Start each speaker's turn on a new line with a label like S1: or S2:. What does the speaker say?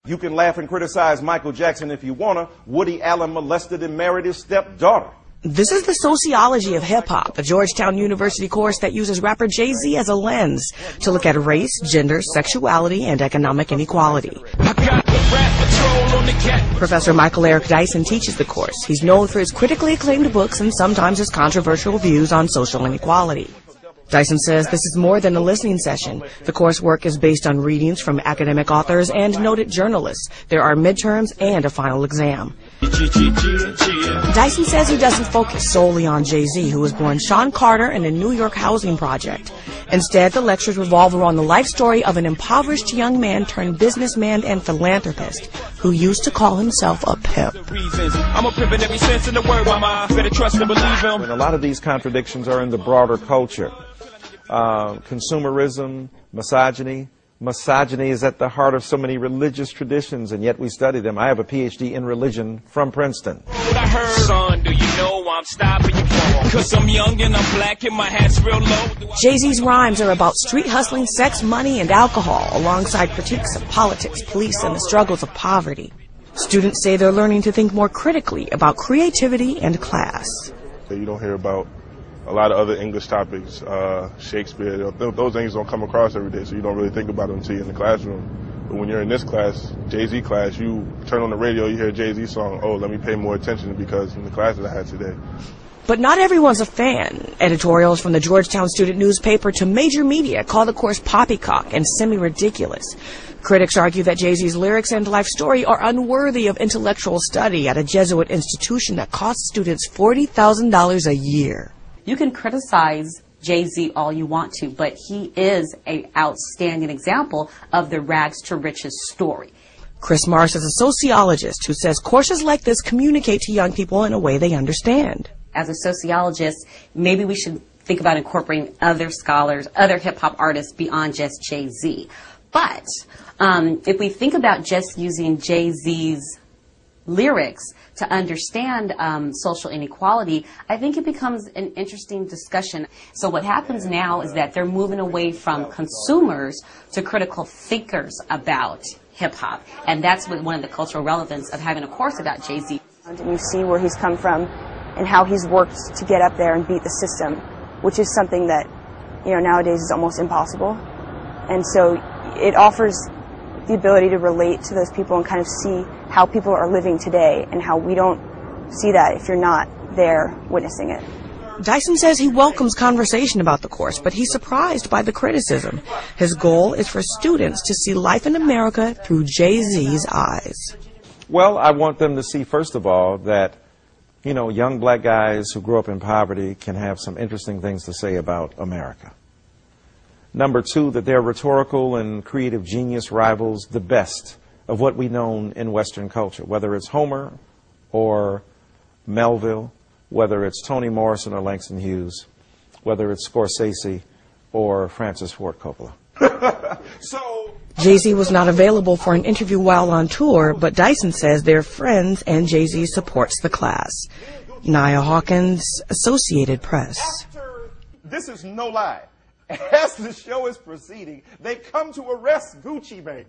S1: You can laugh and criticize Michael Jackson if you wanna. Woody Allen molested and married his stepdaughter.
S2: This is the sociology of hip-hop, a Georgetown University course that uses rapper Jay-Z as a lens to look at race, gender, sexuality, and economic inequality. Professor Michael Eric Dyson teaches the course. He's known for his critically acclaimed books and sometimes his controversial views on social inequality. Dyson says this is more than a listening session. The coursework is based on readings from academic authors and noted journalists. There are midterms and a final exam. Dyson says he doesn't focus solely on Jay-Z, who was born Sean Carter in a New York housing project. Instead, the lectures revolve around the life story of an impoverished young man turned businessman and philanthropist who used to call himself a pimp.
S1: And a lot of these contradictions are in the broader culture. Consumerism, misogyny. Misogyny is at the heart of so many religious traditions, and yet we study them. I have a PhD in religion from Princeton.
S2: Jay-Z's rhymes are about street hustling, sex, money, and alcohol, alongside critiques of politics, police, and the struggles of poverty. Students say they're learning to think more critically about creativity and class.
S3: You don't hear about a lot of other English topics, Shakespeare, those things don't come across every day, so you don't really think about them until you're in the classroom. But when you're in this class, Jay-Z class, you turn on the radio, you hear a Jay-Z song, oh, let me pay more attention because in the class that I had today.
S2: But not everyone's a fan. Editorials from the Georgetown student newspaper to major media call the course poppycock and semi-ridiculous. Critics argue that Jay-Z's lyrics and life story are unworthy of intellectual study at a Jesuit institution that costs students $40,000 a year.
S4: You can criticize Jay-Z all you want to, but he is an outstanding example of the rags to riches story.
S2: Chris Marsh is a sociologist who says courses like this communicate to young people in a way they understand.
S4: As a sociologist, maybe we should think about incorporating other scholars, other hip-hop artists beyond just Jay-Z. But if we think about just using Jay-Z's lyrics to understand social inequality, I think it becomes an interesting discussion. So what happens now is that they're moving away from consumers to critical thinkers about hip-hop. And that's one of the cultural relevance of having a course about Jay-Z.
S5: And you see where he's come from and how he's worked to get up there and beat the system, which is something that, nowadays is almost impossible. And so it offers the ability to relate to those people and kind of see how people are living today and how we don't see that if you're not there witnessing it.
S2: Dyson says he welcomes conversation about the course, but he's surprised by the criticism. His goal is for students to see life in America through Jay-Z's eyes.
S1: Well, I want them to see, first of all, that, young black guys who grew up in poverty can have some interesting things to say about America. Number two, that they're rhetorical and creative genius rivals the best of what we know in Western culture, whether it's Homer or Melville, whether it's Toni Morrison or Langston Hughes, whether it's Scorsese or Francis Ford Coppola.
S2: Jay-Z was not available for an interview while on tour, but Dyson says they're friends and Jay-Z supports the class. Nia Hawkins, Associated Press.
S1: This is no lie. As the show is proceeding, they come to arrest Gucci Mane.